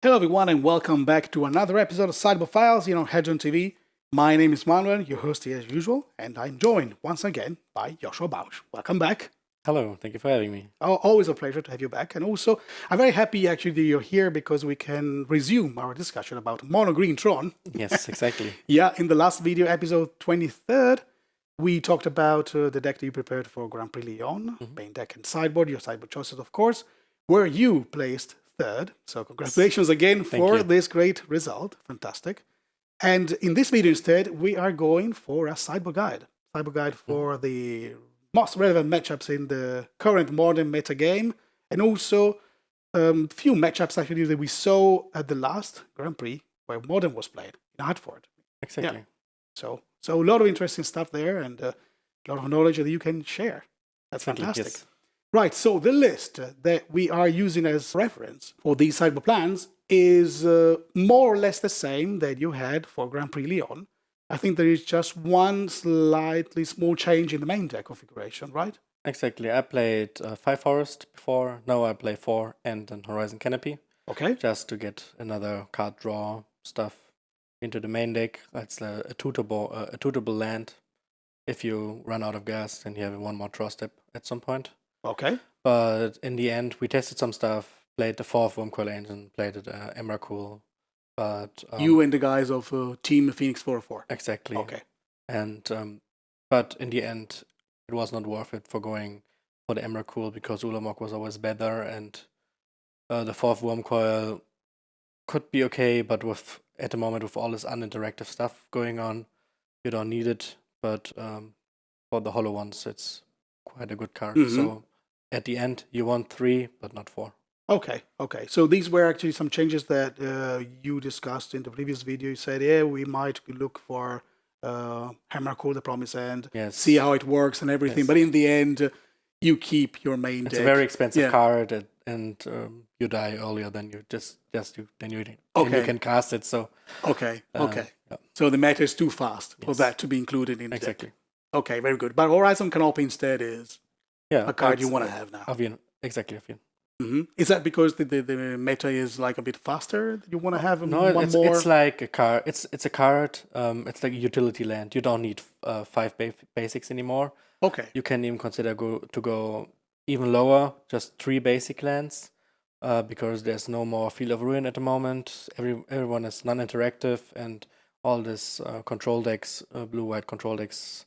Hello everyone and welcome back to another episode of Sideboard Files here on HEDRON.TV. My name is Manuel, your host here as usual, and I'm joined once again by Joshua Bausch. Welcome back. Hello, thank you for having me. Oh, always a pleasure to have you back. And also, I'm very happy actually that you're here because we can resume our discussion about Mono Green Tron. Yes, exactly. Yeah, in the last video, episode 23rd, we talked about the deck that you prepared for Grand Prix Lyon, main deck and sideboard, your sideboard choices of course, where you placed third. So congratulations again for this great result. Fantastic. And in this video instead, we are going for a sideboard guide. Sideboard guide for the most relevant matchups in the current modern meta game, and also few matchups actually that we saw at the last Grand Prix where modern was played in Hartford. Exactly. Yeah. So a lot of interesting stuff there and a lot of knowledge that you can share. That's fantastic. Yes. Right, so the list that we are using as reference for these sideboard plans is more or less the same that you had for Grand Prix Lyon. I think there is just one slightly small change in the main deck configuration, right? Exactly. I played 5 Forest before, now I play 4 and an Horizon Canopy. Okay. Just to get another card draw stuff into the main deck. It's a tutable land. If you run out of gas, then you have one more draw step at some point. Okay. But in the end, we tested some stuff, played the 4th Wormcoil engine, played it Emrakul. But you and the guys of Team Phoenix 404. Exactly. Okay. And but in the end, it was not worth it for going for the Emrakul because Ulamog was always better, and the 4th Wormcoil could be okay, but at the moment with all this uninteractive stuff going on, you don't need it. But for the hollow ones, it's quite a good card. So at the end, you want 3, but not 4. Okay. So these were actually some changes that you discussed in the previous video. You said, yeah, we might look for Hammercore, the Promised End, see how it works and everything. Yes. But in the end, you keep your main deck. It's a very expensive card, and you die earlier than you you can cast it. So okay. So the meta is too fast for that to be included in the deck. Okay, very good. But Horizon Canopy instead is a card you want to have now. Avian. Exactly, Avian. Is that because the meta is like a bit faster? You want to have more? It's like a card. It's a card. It's like a utility land. You don't need 5 basics anymore. Okay. You can even consider go even lower, just 3 basic lands, because there's no more Field of Ruin at the moment. Everyone is non-interactive, and all this control decks, blue-white control decks,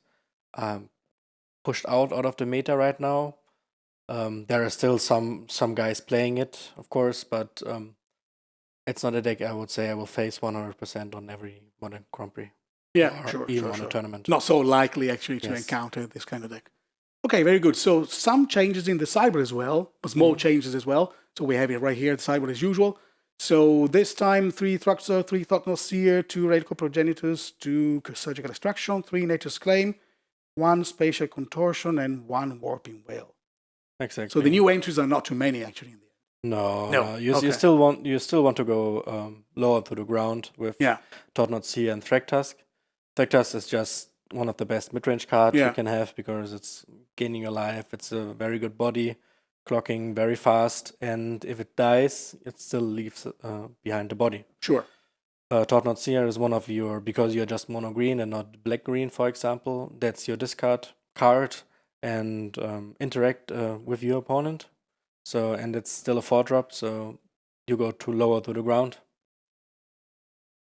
pushed out of the meta right now. There are still some guys playing it, of course, but it's not a deck I would say I will face 100% on every modern Grand Prix. Yeah, even on a tournament. Not so likely actually to encounter this kind of deck. Okay, very good. So some changes in the sideboard as well, small changes as well. So we have it right here, the sideboard as usual. So this time 3 Thruxer, 3 Thought-Knot Seer, 2 Radical Progenitors, 2 Surgical Extraction, 3 Nature's Claim, 1 Spatial Contortion, and 1 Warping Whale. Exactly. So the new entries are not too many actually in the end. No. You still want to go lower to the ground with Thought-Knot Seer and Thragtusk. Thragtusk is just one of the best mid-range cards you can have because it's gaining your life. It's a very good body, clocking very fast, and if it dies, it still leaves behind the body. Sure. Thought-Knot Seer is one of your, because you're just mono green and not black green, for example. That's your discard card and interact with your opponent. So, and it's still a 4-drop, so you go too lower to the ground.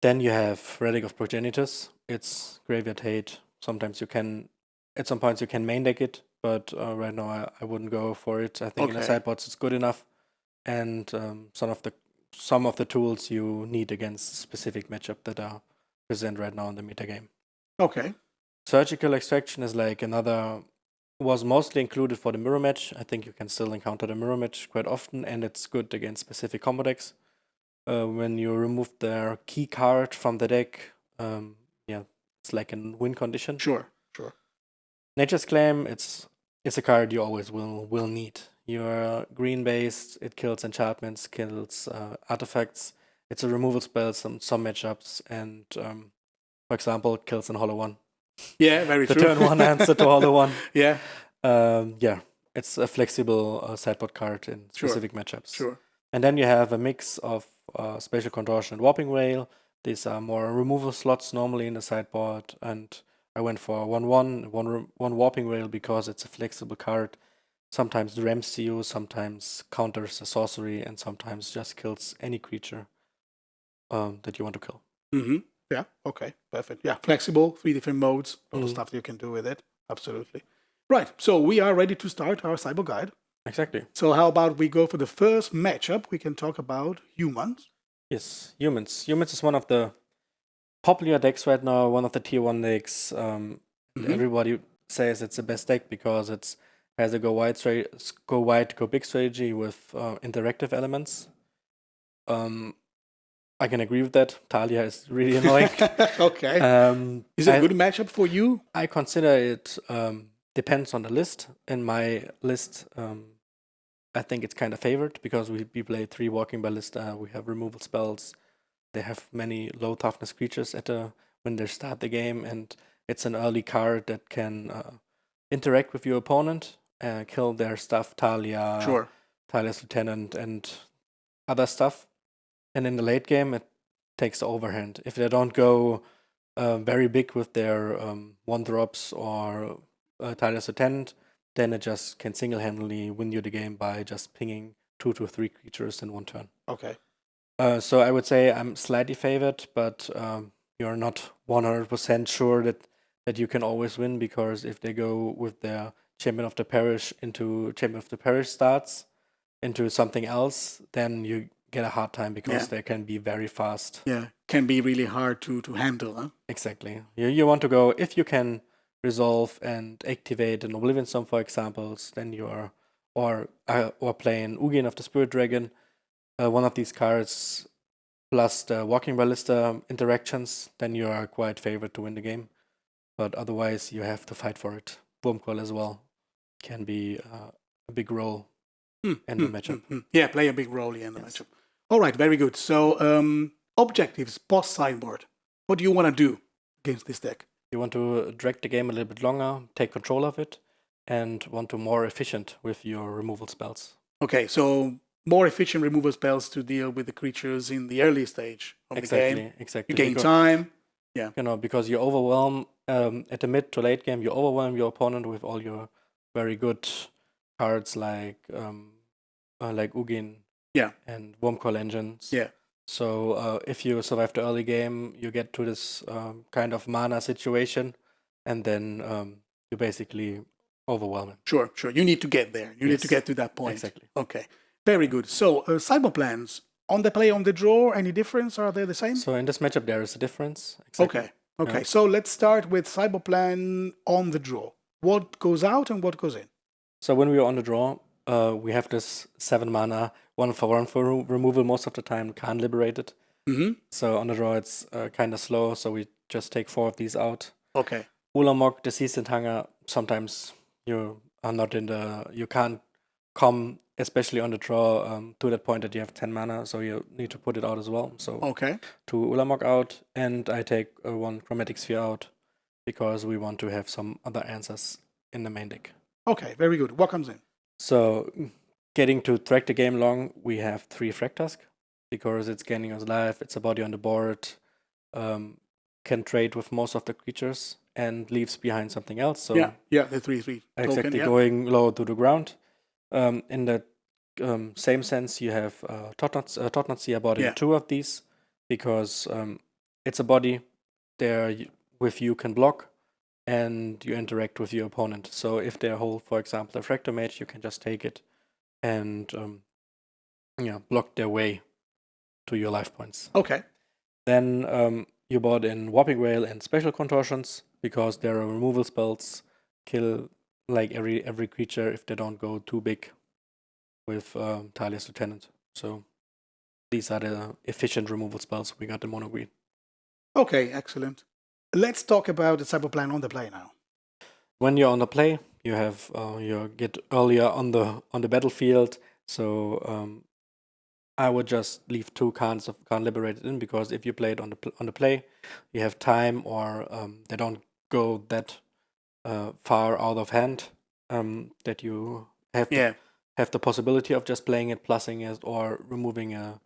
Then you have Relic of Progenitors. It's Graveyard Hate. Sometimes at some points you can main deck it, but right now I wouldn't go for it. I think in the sideboards it's good enough, and some of the tools you need against specific matchup that are present right now in the metagame. Okay. Surgical Extraction is like was mostly included for the mirror match. I think you can still encounter the mirror match quite often, and it's good against specific combo decks. When you remove their key card from the deck, it's like a win condition. Sure. Nature's Claim, it's a card you always will need. You're green based, it kills enchantments, kills artifacts. It's a removal spell, some matchups, and For example, kills an Hollow One. Yeah, very The true. turn 1 answer to Hollow One. Yeah, Yeah, it's a flexible sideboard card in specific matchups. sure. And then you have a mix of Spatial Contortion and Warping Wail. These are more removal slots normally in the sideboard. And I went for 1/1, one Warping Wail because it's a flexible card. Sometimes ramps you, sometimes counters a sorcery, and sometimes just kills any creature that you want to kill. Mm-hmm. Yeah, okay, perfect. Yeah, flexible, 3 different modes, a lot of stuff you can do with it. Absolutely. Right, so we are ready to start our Cyber Guide. Exactly. So how about we go for the first matchup? We can talk about humans. Yes, humans. Humans is one of the popular decks right now, one of the tier 1 decks. Everybody says it's the best deck because it has a go wide, go big strategy with interactive elements. I can agree with that. Talia is really annoying. Okay. Is it a good matchup for you? I consider it depends on the list. In my list, I think it's kind of favored because we play 3 Walking Ballista, we have removal spells, they have many low toughness creatures when they start the game, and it's an early card that can interact with your opponent, kill their stuff, Talia's Lieutenant, and other stuff. And in the late game, it takes the overhand. If they don't go very big with their 1-drops or Talia's Lieutenant, then it just can single-handedly win you the game by just pinging 2 to 3 creatures in one turn. Okay. So I would say I'm slightly favored, but you're not 100% sure that you can always win, because if they go with their Champion of the Parish into Champion of the Parish starts into something else, then you get a hard time because they can be very fast. Yeah, can be really hard to handle, huh? Exactly. You want to go, if you can resolve and activate an Oblivion Storm, for example, then you are, or playing Ugin of the Spirit Dragon, one of these cards plus the Walking Ballista interactions, then you are quite favored to win the game. But otherwise, you have to fight for it. Wurmcoil as well can be a big role in the matchup. Yeah, play a big role in the matchup. All right, very good. So, objectives, boss sideboard. What do you want to do against this deck? You want to drag the game a little bit longer, take control of it, and want to more efficient with your removal spells. Okay, so more efficient removal spells to deal with the creatures in the early stage of the game. Exactly. You gain time. Yeah. Because you overwhelm, at the mid to late game, you overwhelm your opponent with all your very good cards like Ugin and Wurmcoil Engines. Yeah. So if you survive the early game, you get to this kind of mana situation, and then you basically overwhelm it. Sure. You need to get there. You need to get to that point. Exactly. Okay. Very good. So, cyber plans, on the play, on the draw, any difference? Are they the same? So in this matchup, there is a difference. Exactly. Okay. Yeah. So let's start with cyber plan on the draw. What goes out and what goes in? So when we are on the draw, we have this 7 mana, 1 for removal most of the time, can't liberate it. Mm-hmm. So on the draw, it's kind of slow, so we just take 4 of these out. Okay. Ulamog, Deceased Hanger, sometimes you are not you can't come, especially on the draw, to that point that you have 10 mana, so you need to put it out as well. So 2 Ulamog out, and I take 1 Chromatic Sphere out, because we want to have some other answers in the main deck. Okay, very good. What comes in? So, getting to track the game long, we have 3 Fractusk, because it's gaining us life, it's a body on the board, can trade with most of the creatures, and leaves behind something else. So the 3/3 exactly, going low to the ground. In the same sense, you have Totnotsia body, 2 of these, because it's a body there with you can block, and you interact with your opponent. So if they hold, for example, a Fractal Mage, you can just take it and block their way to your life points. Okay. Then you bought in Warping Wail and Special Contortions, because there are removal spells, kill like every creature if they don't go too big with Talia's Lieutenant. So these are the efficient removal spells we got in Mono Green. Okay, excellent. Let's talk about the cyber plan on the play now. When you're on the play, you have you get earlier on the battlefield. So I would just leave 2 cards of Can't Liberated in, because if you play it on the play, you have time, or they don't go that far out of hand, that you have the possibility of just playing it, plussing it, or removing a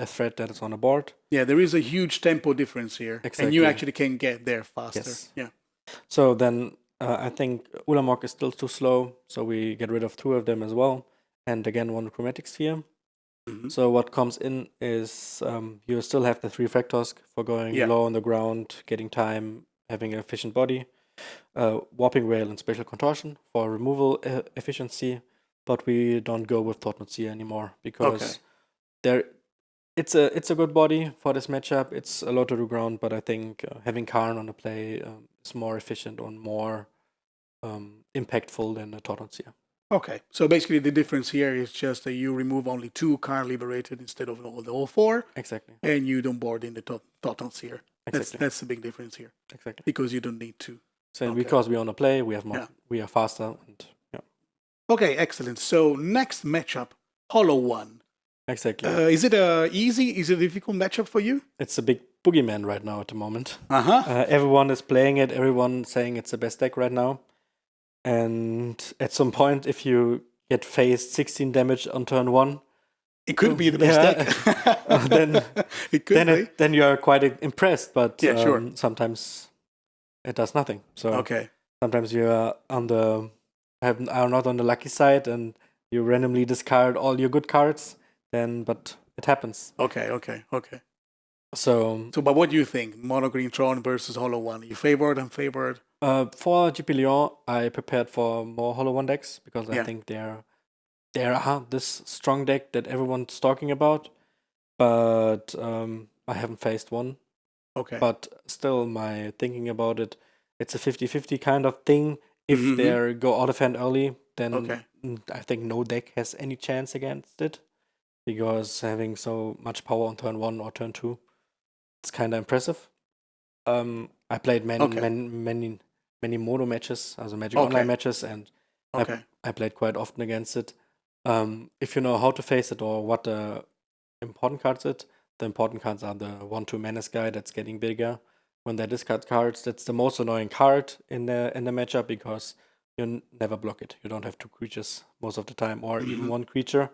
threat that is on a board. Yeah, there is a huge tempo difference here, and you actually can get there faster. Yes. Yeah. So then I think Ulamog is still too slow, so we get rid of 2 of them as well, and again 1 Chromatic Sphere. So what comes in is you still have the 3 Fractosk for going low on the ground, getting time, having an efficient body, Warping Rail and Spatial Contortion for removal efficiency, but we don't go with Thought-Knot Seer anymore because it's a good body for this matchup. It's a lot to the ground, but I think having Karn on the play is more efficient and more impactful than the Thought-Knot Seer. Okay, so basically the difference here is just that you remove only 2 Karn liberated instead of all 4. Exactly. And you don't board in the Thought-Knot Seer. Exactly. That's the big difference here. Exactly. Because you don't need to. So because we want to play, we have more. We are faster. And Okay, excellent. So next matchup, Hollow One. Exactly. Is it easy? Is it a difficult matchup for you? It's a big boogeyman right now at the moment. Uh-huh. Everyone is playing it. Everyone saying it's the best deck right now. And at some point, if you get faced 16 damage on turn 1, it could be the best deck. then it could be. Then you are quite impressed. But sure. Sometimes it does nothing. So okay. Sometimes you are are not on the lucky side, and you randomly discard all your good cards. But it happens. Okay. So but what do you think? Mono Green Tron versus Hollow One. You favored and favored? For GP Lyon, I prepared for more Hollow One decks because I think there are this strong deck that everyone's talking about, but I haven't faced one. Okay. But still, my thinking about it, it's a 50-50 kind of thing. If they go out of hand early, then I think no deck has any chance against it, because having so much power on turn 1 or turn 2, it's kind of impressive. I played many Mono matches, also Magic Online matches, and I played quite often against it. If you know how to face it or what the important cards are, the important cards are the 1/2 Menace guy that's getting bigger. When they discard cards, that's the most annoying card in the matchup because you never block it. You don't have 2 creatures most of the time, or even 1 creature.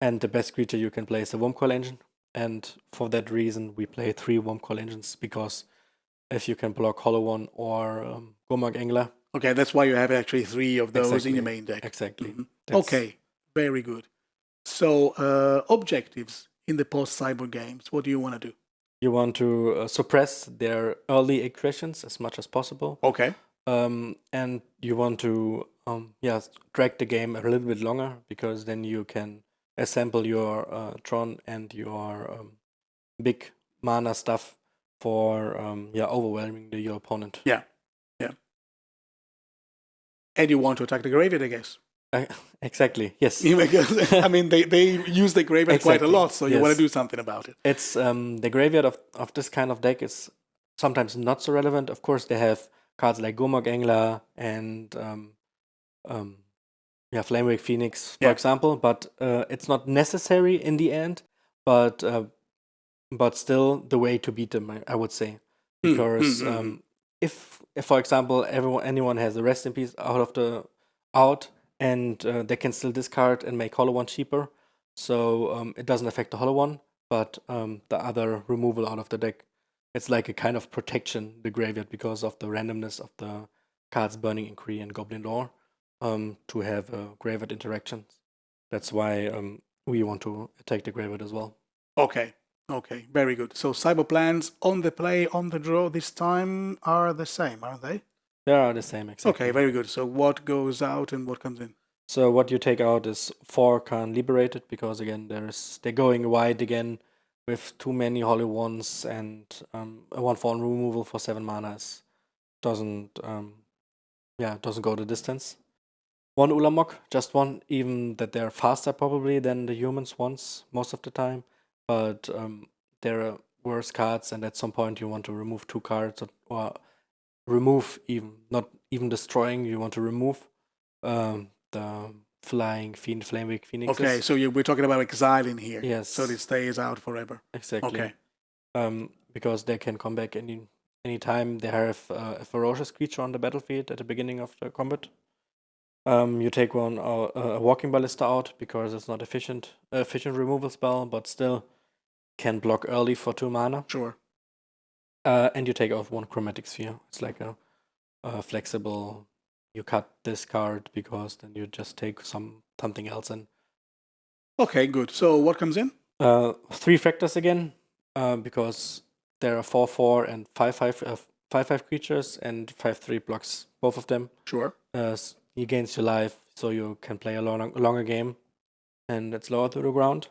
And the best creature you can play is a Wormcoil Engine. And for that reason, we play 3 Wormcoil Engines, because if you can block Hollow One or Gomag Angler. Okay, that's why you have actually 3 of those in your main deck. Exactly. Okay, very good. So, objectives in the post-Sideboard games, what do you want to do? You want to suppress their early aggressions as much as possible. Okay. And you want to drag the game a little bit longer, because then you can assemble your Tron and your big mana stuff for overwhelming your opponent. Yeah. And you want to attack the graveyard, I guess. Exactly. Yes. Because, I mean, they use the graveyard quite a lot, so you want to do something about it. It's the graveyard of this kind of deck is sometimes not so relevant. Of course, they have cards like Gomag Angler and Flamewake Phoenix, for example, but it's not necessary in the end. But still, the way to beat them, I would say, because if for example anyone has a Rest in Peace out, and they can still discard and make Hollow One cheaper, so it doesn't affect the Hollow One, but the other removal out of the deck, it's like a kind of protection, the graveyard, because of the randomness of the cards Burning Inquiry and Goblin Lore, to have graveyard interactions. That's why we want to attack the graveyard as well. Okay, very good. So Sideboard plans on the play, on the draw this time are the same, aren't they? They are the same, exactly. Okay, very good. So what goes out and what comes in? So what you take out is 4 Karn Liberated, because again they're going wide again with too many Hollow Ones, and a 1/1 removal for 7 mana doesn't go the distance. 1 Ulamog, just 1, even that they're faster probably than the humans ones most of the time, but there are worse cards, and at some point you want to remove 2 cards, or remove, even not even destroying, you want to remove the flying Flamewake Phoenixes. Okay, so we're talking about exiling here. Yes. So it stays out forever. Exactly. Okay. because they can come back any time they have a ferocious creature on the battlefield at the beginning of the combat. You take a walking ballista out because it's not efficient removal spell, but still can block early for 2 mana. Sure. And you take off 1 chromatic sphere. It's like a flexible. You cut this card because then you just take something else in. Okay, good. So what comes in? 3 factors again, because there are 4/4 and 5/5 creatures, and 5/3 blocks both of them. Sure. He gains your life, so you can play a longer game, and it's lower to the ground.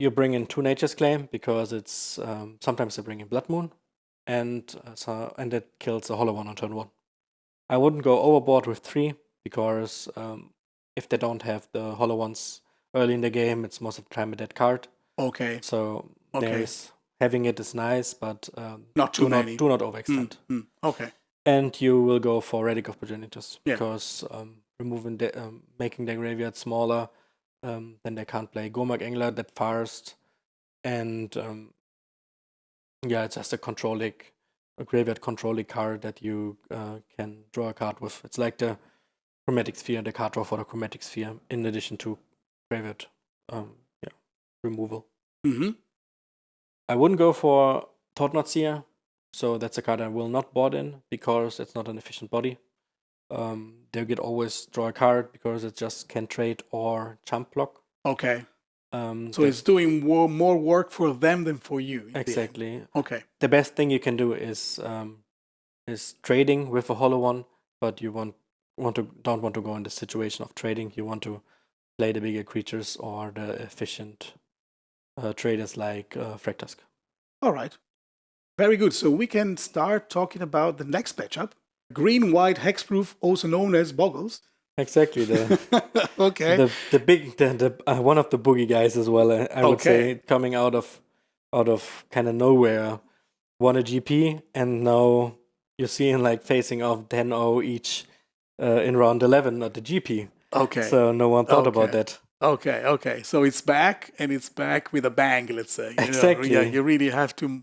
You bring in 2 Nature's Claim because it's sometimes they bring in Blood Moon, and it kills a hollow one on turn 1. I wouldn't go overboard with 3 because if they don't have the hollow ones early in the game, it's most of the time a dead card. Okay. So having it is nice, but not too many. Do not overextend. Okay. And you will go for Relic of Progenitors because making their graveyard smaller, then they can't play Gomag Angler that fast, and it's just a graveyard controlling card that you can draw a card with. It's like the Chromatic Sphere, the card draw for the Chromatic Sphere, in addition to graveyard removal. Mm-hmm. I wouldn't go for Thought-Knot Seer, so that's a card I will not board in because it's not an efficient body. They get always draw a card because it just can trade or jump block. Okay. So it's doing more work for them than for you. Exactly. Okay. The best thing you can do is trading with a hollow one, but you don't want to go in the situation of trading. You want to play the bigger creatures or the efficient traders like Fractusk. All right. Very good. So we can start talking about the next matchup. Green-white hexproof, also known as Boggles. Exactly. Okay. The big one of the boogie guys as well. I would say coming out of kind of nowhere, won a GP, and now you're seeing like facing off 10-0 each in round 11 at the GP. Okay. So no one thought about that. Okay. So it's back, and it's back with a bang, let's say. Exactly. Yeah, you really have to,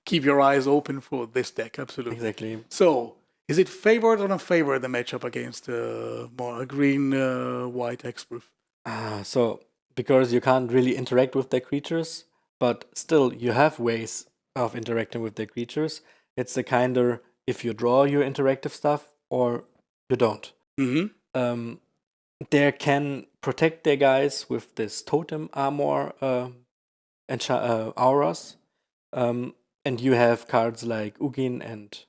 keep your eyes open for this deck. Absolutely. Exactly. So, is it favored or not favored, the matchup against green-white hexproof? So, because you can't really interact with their creatures, but still you have ways of interacting with their creatures. It's the kind of if you draw your interactive stuff or you don't. Mm-hmm. They can protect their guys with this totem armor and auras. And you have cards like Ugin and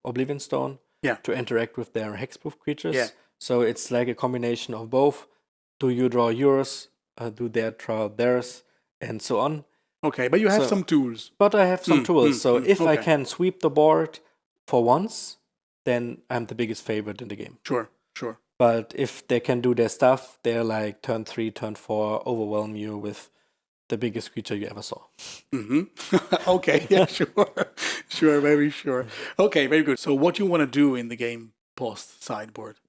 Oblivion Stone to interact with their hexproof creatures. Yeah. So it's like a combination of both. Do you draw yours? Do they draw theirs? And so on. Okay, but you have some tools. But I have some tools. So if I can sweep the board for once, then I'm the biggest favorite in the game. Sure. But if they can do their stuff, they're like turn 3, turn 4, overwhelm you with the biggest creature you ever saw. Mm-hmm. Okay, yeah, sure, very sure. Okay, very good. So what you want to do in the game post sideboard?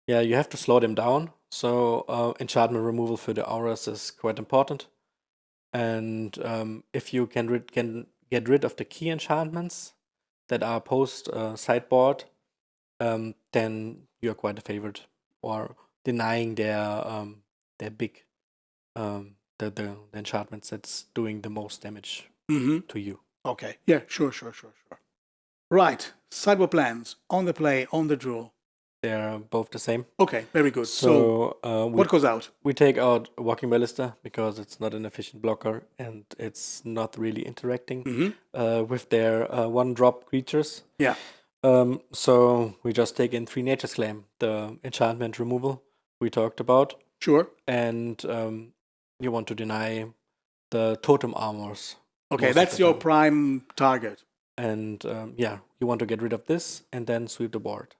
Yeah, you have to slow them down. So enchantment removal for the auras is quite important. And if you can get rid of the key enchantments that are post sideboard, then you're quite a favorite. Or denying their big the enchantments that's doing the most damage to you. Okay. Yeah, sure. Right. Sideboard plans on the play, on the draw. They're both the same. Okay, very good. So what goes out? We take out Walking Ballista because it's not an efficient blocker and it's not really interacting with their 1-drop creatures. Yeah. So we just take in 3 Nature's Claim, the enchantment removal we talked about. Sure. And you want to deny the totem armors. Okay, that's your prime target. And you want to get rid of this and then sweep the board.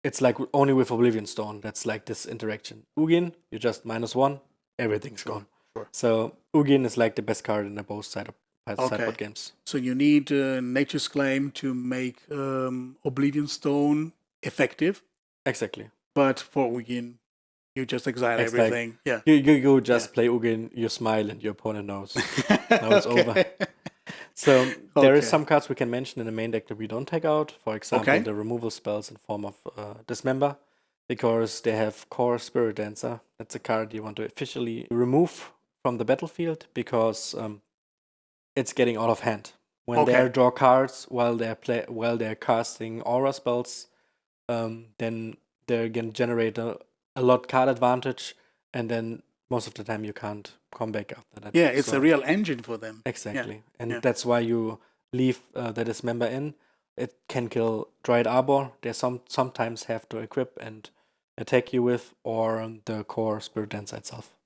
It's like only with Oblivion Stone, that's like this interaction. Ugin, you just -1, everything's gone. Sure. So Ugin is like the best card in the both sideboard games. So you need Nature's Claim to make Oblivion Stone effective. Exactly. But for Ugin, You just exile It's like everything. Yeah. you just play Ugin, you smile, and your opponent knows. Now it's over. So there is Okay. some cards we can mention in the main deck that we don't take out. For example, Okay. the removal spells in form of Dismember, because they have Core Spirit Dancer. That's a card you want to officially remove from the battlefield because it's getting out of hand. When Okay. they draw cards while they're casting aura spells, then they're gonna generate a lot card advantage, and then most of the time you can't come back after that. Yeah, it's a real engine for them. Exactly. And Yeah. that's why you leave the Dismember in. It can kill Droid Arbor. They sometimes have to equip and attack you with, or the Core Spirit Dancer itself.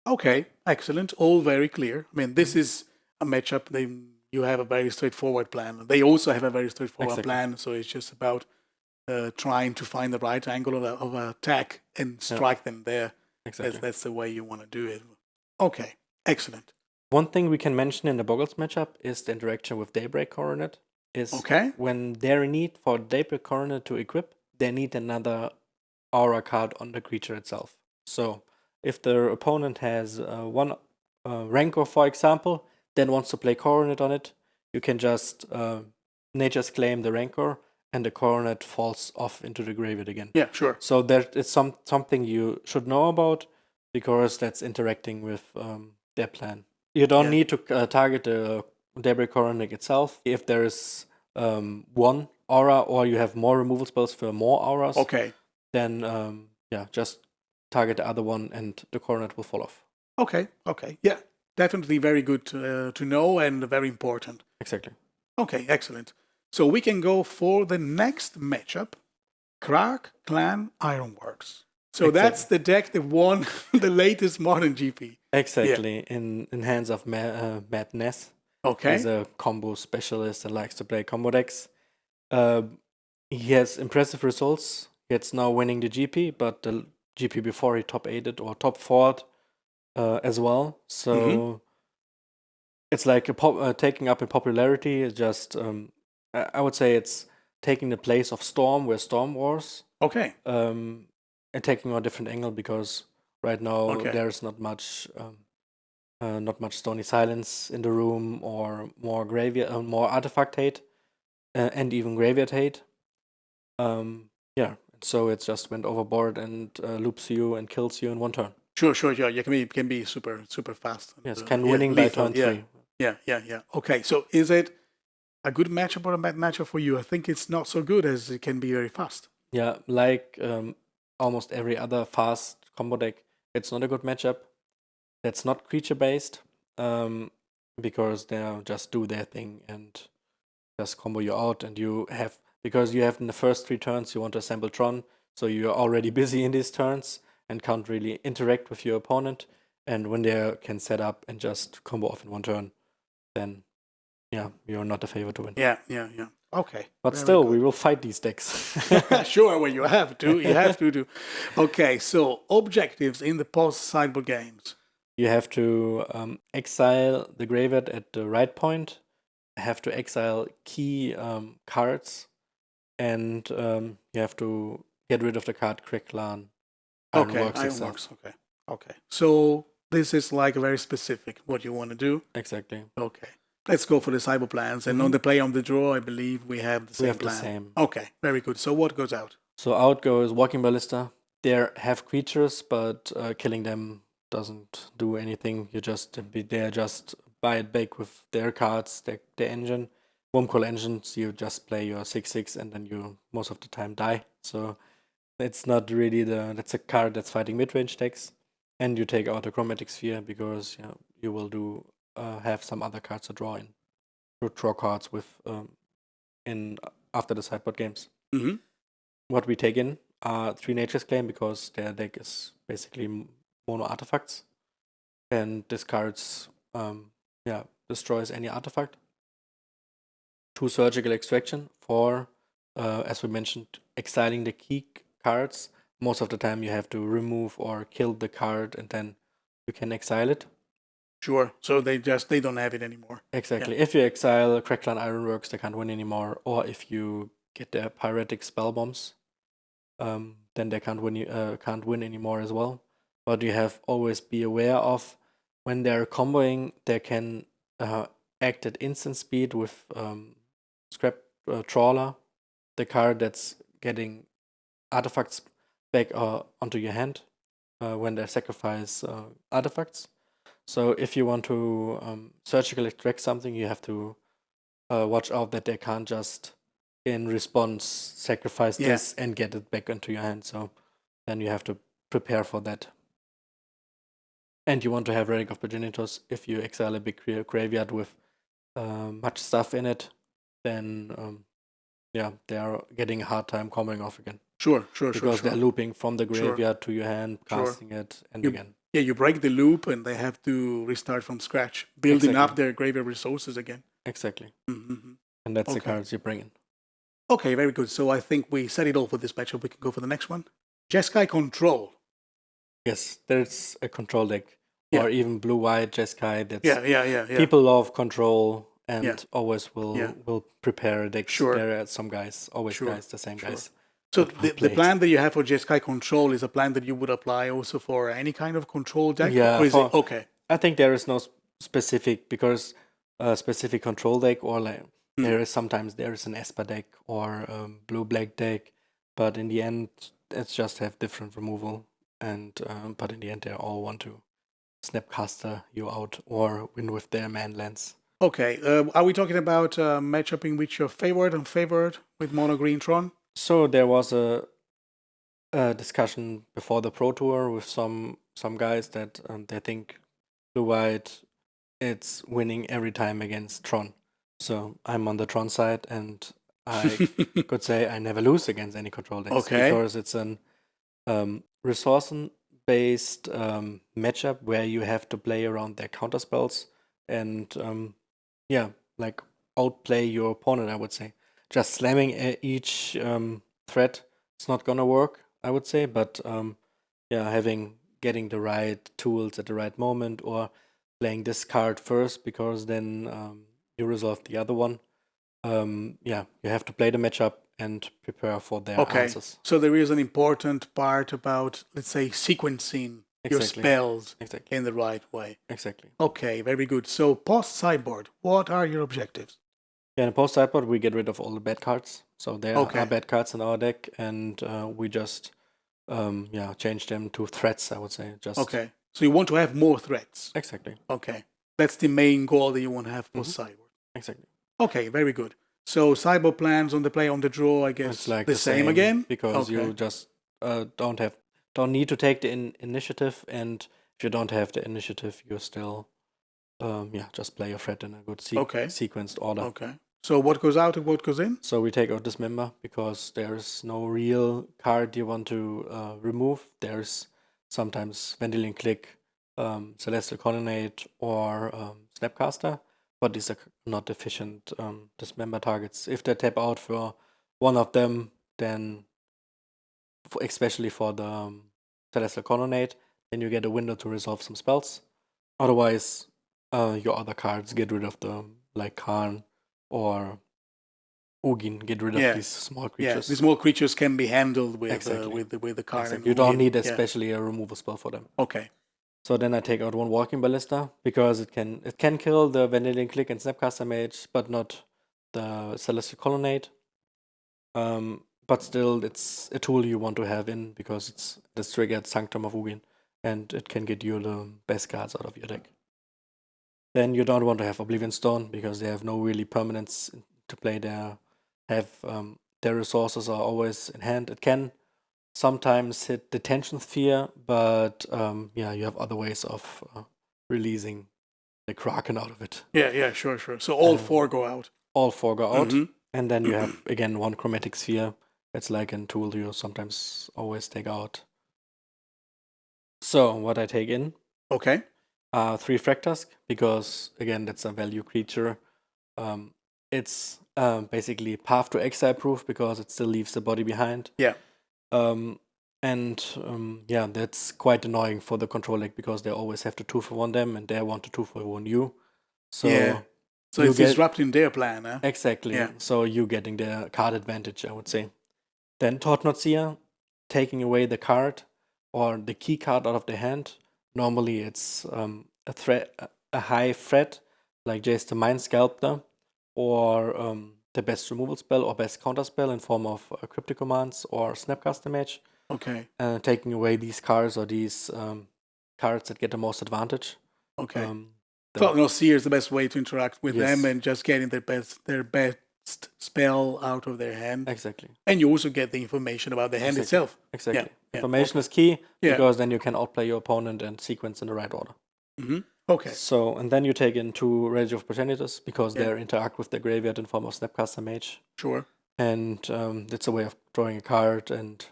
Okay, excellent. All very clear. I mean, this is a matchup. You have a very straightforward plan. They also have a very straightforward plan. So it's just about trying to find the right angle of attack and strike them there. Exactly. That's the way you want to do it. Okay, excellent. One thing we can mention in the Boggles matchup is the interaction with Daybreak Coronet. When they're in need for Daybreak Coronet to equip, they need another aura card on the creature itself. So if their opponent has one Rancor, for example, then wants to play Coronet on it, you can just Nature's Claim the Rancor, and the Coronet falls off into the graveyard again. Yeah, sure. So that is something you should know about, because that's interacting with their plan. You don't need to target the Daybreak Coronet itself. If there is one aura, or you have more removal spells for more auras, then just target the other one and the Coronet will fall off. Okay. Yeah, definitely very good to know and very important. Exactly. Okay, excellent. So we can go for the next matchup, Krark-Clan Ironworks. So that's the deck that won the latest Modern GP. Exactly, in hands of Matt Ness. Okay. He's a combo specialist and likes to play combo decks. He has impressive results. It's now winning the GP, but the GP before he top 8'd or top 4'd as well. So it's like taking up in popularity. It's just, I would say it's taking the place of Storm, where Storm was. Okay. And taking a different angle, because right now there's not much Stony Silence in the room, or more graveyard, more artifact hate, and even graveyard hate. So it just went overboard and loops you and kills you in one turn. Sure. Yeah, you can be super fast. Yes, winning by turn 3. Yeah. Okay, so is it a good matchup or a bad matchup for you? I think it's not so good, as it can be very fast. Yeah, like almost every other fast combo deck, it's not a good matchup. That's not creature based, because they just do their thing and just combo you out, and because you have in the first 3 turns you want to assemble Tron, so you're already busy in these turns and can't really interact with your opponent. And when they can set up and just combo off in one turn, then you're not a favorite to win. Yeah. Okay. But still, we will fight these decks. Sure, well, you have to. You have to do. Okay, so objectives in the post-sideboard games. You have to exile the graveyard at the right point, have to exile key cards, and you have to get rid of the card Krark-Clan Ironworks. Ironworks. Okay. So this is like very specific what you want to do. Exactly. Okay. Let's go for the cyber plans. And on the play on the draw, I believe we have the same plan. The same. Okay, very good. So what goes out? So out goes Walking Ballista. They have creatures, but killing them doesn't do anything. They just buy it back with their cards, their engine. Wormcoil engines, you just play your 6/6 and then you most of the time die. So it's not really that's a card that's fighting mid-range decks. And you take out a Chromatic Sphere, because you will have some other cards to draw in. To draw cards with after the sideboard games. Mm-hmm. What we take in are 3 Nature's Claim, because their deck is basically mono artifacts, and discards destroys any artifact. 2 Surgical Extraction for, as we mentioned, exiling the key cards. Most of the time you have to remove or kill the card, and then you can exile it. Sure. So they don't have it anymore. Exactly. Yeah. If you exile Krark-Clan Ironworks, they can't win anymore. Or if you get their Pyretic Spell Bombs, then then they can't win anymore as well. But you have always be aware of when they're comboing, they can act at instant speed with Scrap Trawler, the card that's getting artifacts back onto your hand when they sacrifice artifacts. So if you want to surgically extract something, you have to watch out that they can't just in response sacrifice this and get it back into your hand. So then you have to prepare for that. And you want to have Relic of Progenitors. If you exile a big graveyard with much stuff in it, then they are getting a hard time coming off again. Sure. Because they're looping from the graveyard to your hand, casting it, and again. Yeah, you break the loop and they have to restart from scratch, building up their graveyard resources again. Exactly. Mm-hmm. And that's the cards you bring in. Okay, very good. So I think we set it all for this matchup. We can go for the next one. Jeskai Control. Yes, there's a control deck. Or even blue-white Jeskai. That's People love control and always will prepare a deck. Sure. There are some guys, always guys, the same guys. So the plan that you have for Jeskai Control is a plan that you would apply also for any kind of control deck? Yeah. Okay. I think there is no specific, because specific control deck, or like there is an Esper deck or blue-black deck, but in the end, it's just have different removal, and but in the end, they all want to Snapcaster you out or win with their man lands. Okay. Are we talking about matchup in which you're favored and favored with Mono Green Tron? So there was a discussion before the Pro Tour with some guys that they think blue-white it's winning every time against Tron. So I'm on the Tron side, and I could say I never lose against any control decks because it's an resource-based matchup where you have to play around their counter spells and like outplay your opponent, I would say. Just slamming each threat, it's not gonna work, I would say, but getting the right tools at the right moment, or playing this card first because then you resolve the other one. You have to play the matchup and prepare for their answers. So there is an important part about, let's say, sequencing your spells in the right way. Exactly. Okay, very good. So post sideboard, what are your objectives? Yeah, in post sideboard, we get rid of all the bad cards. So there are bad cards in our deck, and we just change them to threats, I would say. Okay. So you want to have more threats. Exactly. Okay. That's the main goal that you want to have post sideboard. Exactly. Okay, very good. So sideboard plans on the play, on the draw, I guess. It's like the same again? Because you just don't need to take the initiative, and if you don't have the initiative, you still just play your threat in a good sequenced order. Okay. So what goes out and what goes in? So we take out Dismember because there's no real card you want to remove. There's sometimes Vendilion Click, Celestial Colonnade, or Snapcaster, but these are not efficient Dismember targets. If they tap out for one of them, then especially for the Celestial Colonnade, then you get a window to resolve some spells. Otherwise, your other cards get rid of them, like Khan or Ugin, get rid of these small creatures. Yeah, these small creatures can be handled with the card. Exactly. You don't need especially a removal spell for them. Okay. So then I take out one Walking Ballista because it can kill the Vendilion Click and Snapcaster Mage, but not the Celestial Colonnade. But still, it's a tool you want to have in because it's this triggered Sanctum of Ugin, and it can get you the best cards out of your deck. Then you don't want to have Oblivion Stone because they have no really permanence to play there. Their resources are always in hand. It can sometimes hit the Tension Sphere, but you have other ways of releasing the Kraken out of it. Yeah, sure. So all four go out. All four go out, and then you have again one Chromatic Sphere. It's like a tool you sometimes always take out. So what I take in? Okay. 3 Fractusk, because again that's a value creature. It's basically path to exile proof because it still leaves the body behind. Yeah. That's quite annoying for the control deck because they always have to 2-for-1 them, and they want to 2-for-1 you. So it's disrupting their plan, huh? Exactly. Yeah. So you getting the card advantage, I would say. Then Thought-Knot Seer. taking away the card or the key card out of the hand. Normally it's a high threat, like Jace the Mind Sculptor, or the best removal spell or best counter spell in form of cryptic commands or Snapcaster Mage. Okay. Taking away these cards or these cards that get the most advantage. Okay. So Seer is the best way to interact with them and just getting their best spell out of their hand. Exactly. And you also get the information about the hand itself. Exactly. Yeah. Information is key because then you can outplay your opponent and sequence in the right order. Mm-hmm. Okay. So, and then you take in 2 Rage of Progenitors because they interact with the graveyard in form of Snapcaster Mage. Sure. And it's a way of drawing a card and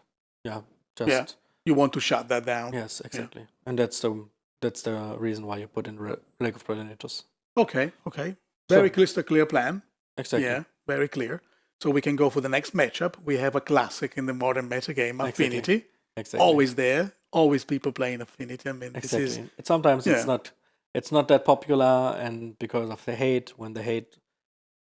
you want to shut that down. Yes, exactly. Yeah. And that's the reason why you put in Rage of Progenitors. Okay. Very crystal clear plan. Exactly. Yeah, very clear. So we can go for the next matchup. We have a classic in the modern metagame, Affinity. Exactly. Always there. Always people playing Affinity. I mean, exactly. Sometimes it's not that popular, and because of the hate, when the hate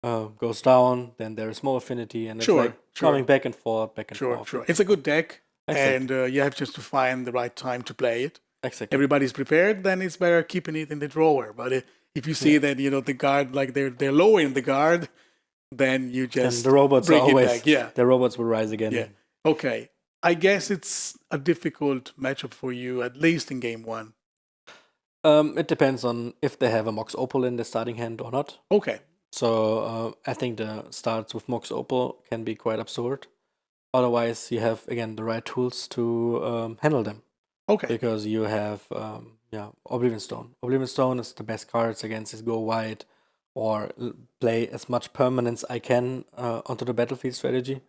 goes down, then there is more Affinity, and it's coming back and forth. Sure. It's a good deck, and you have just to find the right time to play it. Exactly. Everybody's prepared, then it's better keeping it in the drawer. But if you see that the guard, like they're lowering the guard, then you just and the robots break always, it back. Yeah, the robots will rise again. Yeah. Okay. I guess it's a difficult matchup for you, at least in game 1. It depends on if they have a Mox Opal in the starting hand or not. Okay. So I think the starts with Mox Opal can be quite absurd. Otherwise, you have again the right tools to handle them. Okay. Because you have Oblivion Stone. Oblivion Stone is the best cards against this go wide or play as much permanence I can onto the battlefield strategy.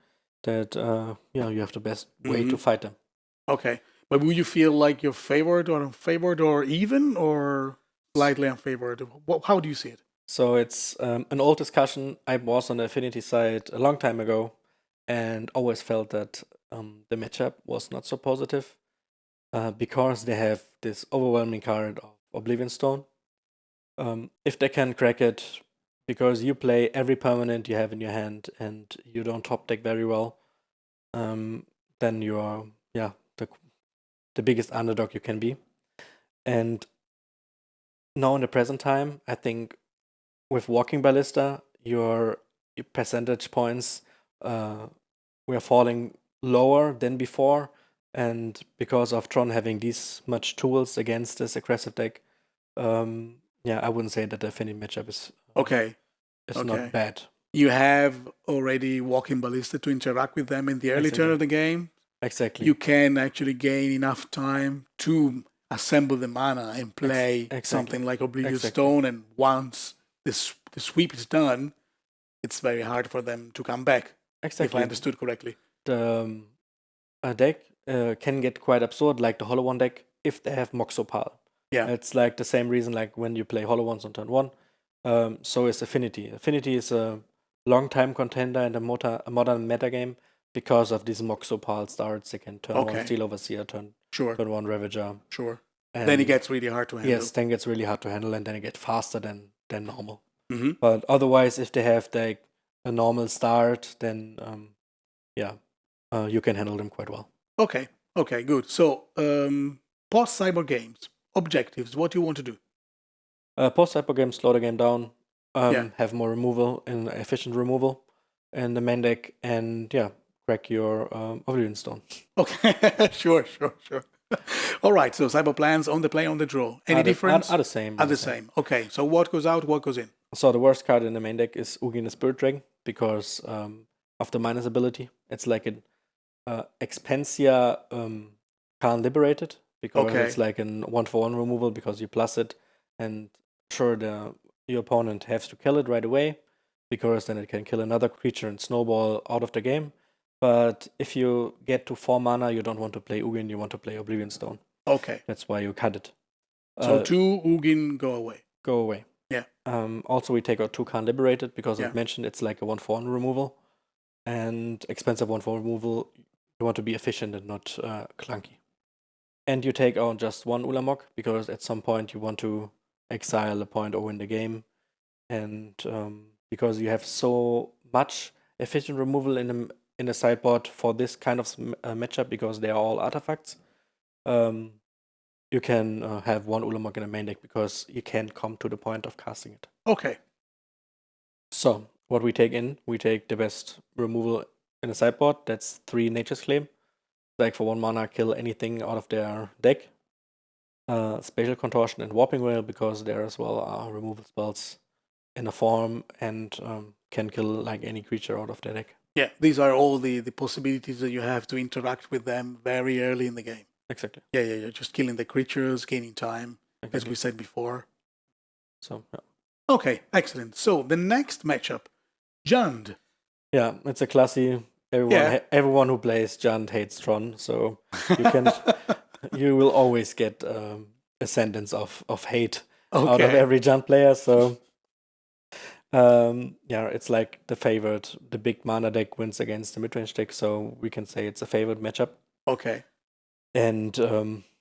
That you have the best way to fight them. Okay, but will you feel like you're favored or unfavored or even or slightly unfavored? How do you see it? So it's an old discussion. I was on the Affinity side a long time ago, and always felt that the matchup was not so positive because they have this overwhelming card of Oblivion Stone. If they can crack it, because you play every permanent you have in your hand and you don't top deck very well, then you are the biggest underdog you can be. And now in the present time, I think with Walking Ballista, your percentage points we are falling lower than before, and because of Tron having these much tools against this aggressive deck, I wouldn't say that the Affinity matchup is not bad. You have already Walking Ballista to interact with them in the early turn of the game. Exactly. You can actually gain enough time to assemble the mana and play something like Oblivion Stone, and once the sweep is done, it's very hard for them to come back. Exactly. If I understood correctly. The deck can get quite absurd, like the Hollow One deck, if they have Mox Opal. Yeah. It's like the same reason like when you play Hollow Ones on turn 1. So is Affinity. Affinity is a long-time contender in the modern metagame because of these Mox Opal starts. They can turn 1 Steel Overseer, turn 1 Ravager. Sure. And then it gets really hard to handle. Yes, then it gets really hard to handle, and then it gets faster than normal. Mm-hmm. But otherwise, if they have a normal start, then you can handle them quite well. Okay, good. So, post-Cyber games, objectives, what do you want to do? Post-Cyber games, slow the game down, have more removal, and efficient removal in the main deck, and crack your Oblivion Stone. Okay, sure. All right, so Cyber plans on the play, on the draw. Any difference? Are the same. Are the same. Okay, so what goes out, what goes in? So the worst card in the main deck is Ugin the Spirit Dragon because of the minus ability. It's like an Expansia Khan Liberated because it's like an 1-for-1 removal because you plus it, and sure your opponent has to kill it right away because then it can kill another creature and snowball out of the game. But if you get to 4 mana, you don't want to play Ugin, you want to play Oblivion Stone. Okay. That's why you cut it. So 2 Ugin go away. Yeah. Also, we take out 2 Khan Liberated because I've mentioned it's like a 1-for-1 removal. And expensive 1-for-1 removal, you want to be efficient and not clunky. And you take out just 1 Ulamog because at some point you want to exile a point or win the game. And because you have so much efficient removal in in the sideboard for this kind of matchup because they are all artifacts. You can have one Ulamog in a main deck because you can't come to the point of casting it. Okay. So what we take the best removal in the sideboard. That's 3 Nature's Claim. Like for 1 mana, kill anything out of their deck. Spatial Contortion and Warping Wail because there as well are removal spells in a form and can kill like any creature out of their deck. Yeah, these are all the possibilities that you have to interact with them very early in the game. Exactly. Yeah. Just killing the creatures, gaining time, Exactly. as we said before. So, yeah. Okay, excellent. So the next matchup, Jund. Yeah, it's a classy. Everyone who plays Jund hates Tron, so you can you will always get a sentence of hate out of every Jund player. So it's like the favorite. The big mana deck wins against the midrange deck, so we can say it's a favorite matchup. Okay. And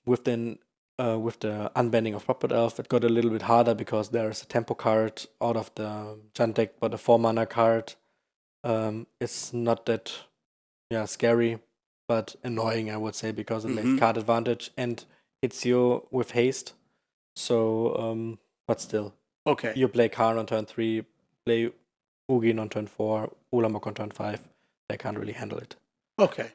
with the unbanning of Puppet Elf, it got a little bit harder because there's a tempo card out of the Jund deck, but a 4 mana card is not that scary, but annoying, I would say, because it makes card advantage and hits you with haste. So, but still. Okay. You play Karn on turn 3, play Ugin on turn 4, Ulamog on turn 5. They can't really handle it. Okay.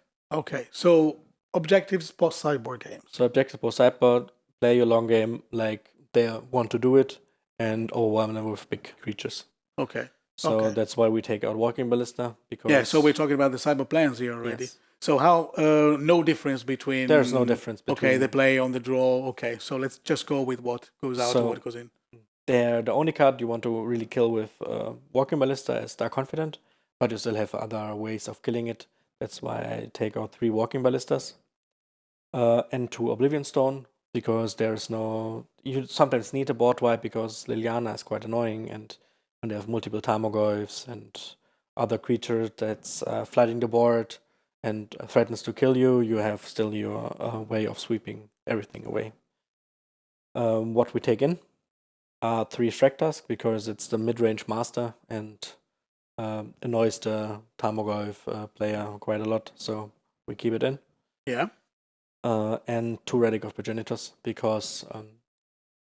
So objectives post sideboard games. So objectives post sideboard, play your long game like they want to do it, and overwhelm them with big creatures. Okay. So that's why we take out Walking Ballista. Because so we're talking about the sideboard plans here already. Yes. So how, no difference between... There's no difference between... Okay, they play on the draw. Okay, so let's just go with what goes out and what goes in. The only card you want to really kill with Walking Ballista is Dark Confident, but you still have other ways of killing it. That's why I take out 3 Walking Ballistas and 2 Oblivion Stone, because there's no... You sometimes need a board wipe because Liliana is quite annoying, and when they have multiple Tarmogoyfs and other creatures that's flooding the board and threatens to kill you, you have still your way of sweeping everything away. What we take in are 3 Shrek because it's the mid-range master and annoys the Tarmogoyf player quite a lot, so we keep it in. Yeah. And 2 Relic of Progenitors because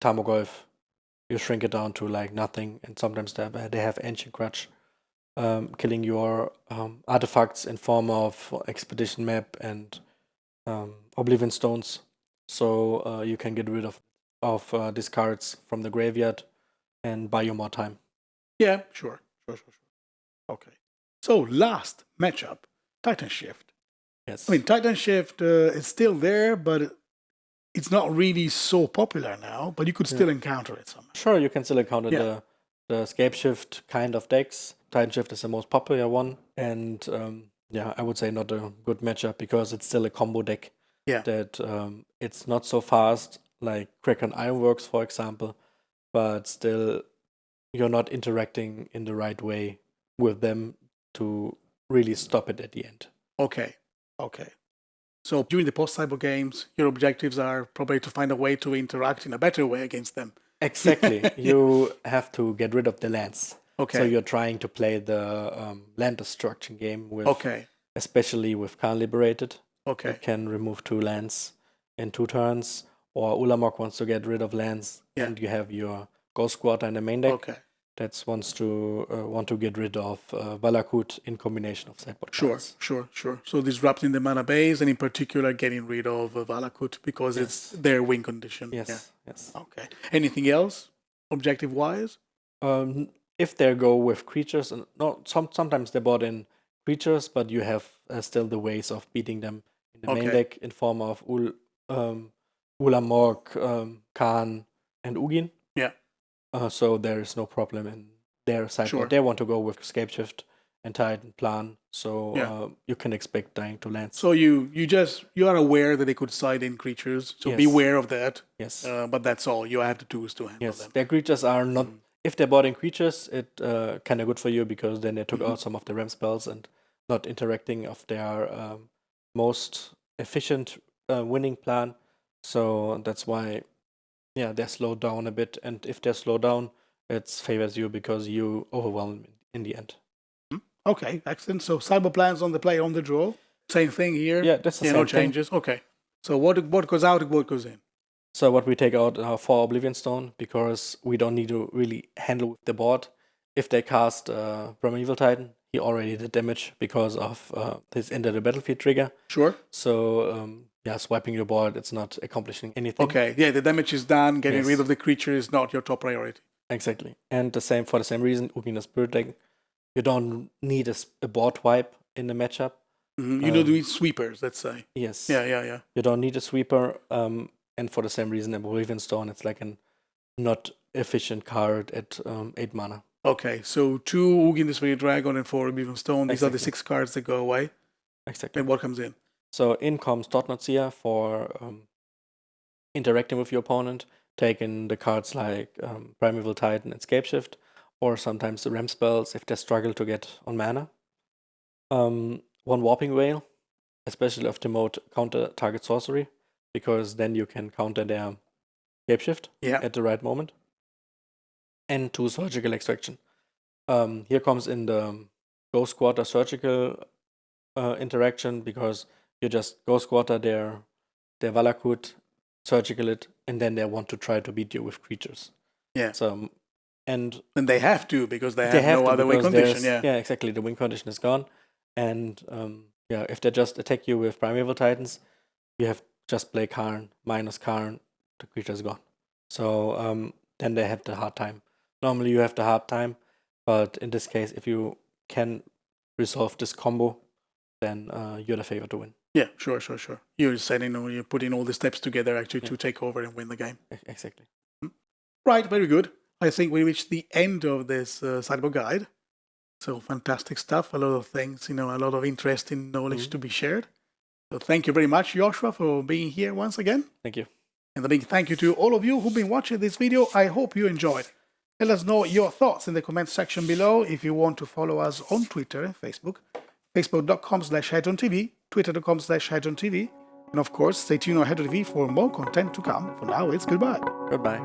Tarmogoyf, you shrink it down to like nothing, and sometimes they have Ancient Grudge, killing your artifacts in form of Expedition Map and Oblivion Stones, so you can get rid of these cards from the graveyard and buy you more time. Yeah, sure. Okay. So last matchup, TitanShift. Yes. I mean, TitanShift is still there, but it's not really so popular now, but you could still encounter it somehow. Sure, you can still encounter the Scapeshift kind of decks. TitanShift is the most popular one, and I would say not a good matchup because it's still a combo deck. Yeah. That it's not so fast like Krark-Clan Ironworks, for example, but still you're not interacting in the right way with them to really stop it at the end. Okay. So during the post-cyber games, your objectives are probably to find a way to interact in a better way against them. Exactly. You have to get rid of the lands. Okay. So you're trying to play the land destruction game with, especially with Khan Liberated. Okay. You can remove 2 lands in 2 turns, or Ulamog wants to get rid of lands, and you have your Ghost Squatter in the main deck. Okay. That wants to get rid of Valakut in combination of sideboard cards. Sure. So disrupting the mana base, and in particular getting rid of Valakut because it's their win condition. Yes. Okay. Anything else, objective-wise? If they go with creatures, sometimes they bought in creatures, but you have still the ways of beating them in the main deck in form of Ulamog, Khan, and Ugin. Yeah. So there is no problem in their sideboard. Sure. They want to go with Scapeshift and Titan Plan, so you can expect dying to lands. So you are aware that they could side in creatures, so beware of that. Yes. But that's all. You have the tools to handle them. Their creatures are not... If they bought in creatures, it kind of good for you because then they took out some of the Ram spells and not interacting of their most efficient winning plan. So that's why, they're slowed down a bit. And if they're slowed down, it favors you because you overwhelm in the end. Okay, excellent. So sideboard plans on the play, on the draw. Same thing here. Yeah, that's the same no thing. changes. Okay. So what goes out and what goes in? So what we take out are 4 Oblivion Stone because we don't need to really handle with the board. If they cast Primeval Titan, he already did damage because of this Enter the Battlefield trigger. Sure. So swiping your board, it's not accomplishing anything. Okay, yeah, the damage is done. Getting rid of the creature is not your top priority. Exactly. And for the same reason, Ugina's Spirit Deck, you don't need a board wipe in the matchup. Mm-hmm. You don't do sweepers, let's say. Yes. Yeah. You don't need a sweeper. And for the same reason, Oblivion Stone, it's like a not efficient card at 8 mana. Okay, so 2 Ugin the Spirit Dragon and 4 Oblivion Stone. These are the 6 cards that go away. Exactly. And what comes in? So in comes Thought-Knot for interacting with your opponent, taking the cards like Primeval Titan and Scapeshift, or sometimes the Ram spells if they struggle to get on mana. 1 Warping Veil, especially of the mode counter target sorcery, because then you can counter their Scapeshift at the right moment. And 2 Surgical Extraction. Here comes in the Ghost Quarter Surgical interaction, because you just Ghost Quarter their Valakut, Surgical it, and then they want to try to beat you with creatures. Yeah. So and they have to, because they have no other win condition. Yeah, exactly. The win condition is gone. And if they just attack you with Primeval Titans, you have just play Karn, minus Karn, the creature is gone. So then they have the hard time. Normally you have the hard time, but in this case, if you can resolve this combo, then you're the favorite to win. Yeah, sure. You're setting, you're putting all the steps together actually to take over and win the game. Exactly. Right, very good. I think we reached the end of this sideboard guide. So fantastic stuff, a lot of things, a lot of interesting knowledge to be shared. So thank you very much, Joshua, for being here once again. Thank you. And a big thank you to all of you who've been watching this video. I hope you enjoyed. Let us know your thoughts in the comment section below. If you want to follow us on Twitter and Facebook, facebook.com/HEDRON.TV, twitter.com/HEDRON.TV. And of course, stay tuned on HEDRON.TV for more content to come. For now, it's goodbye. Goodbye.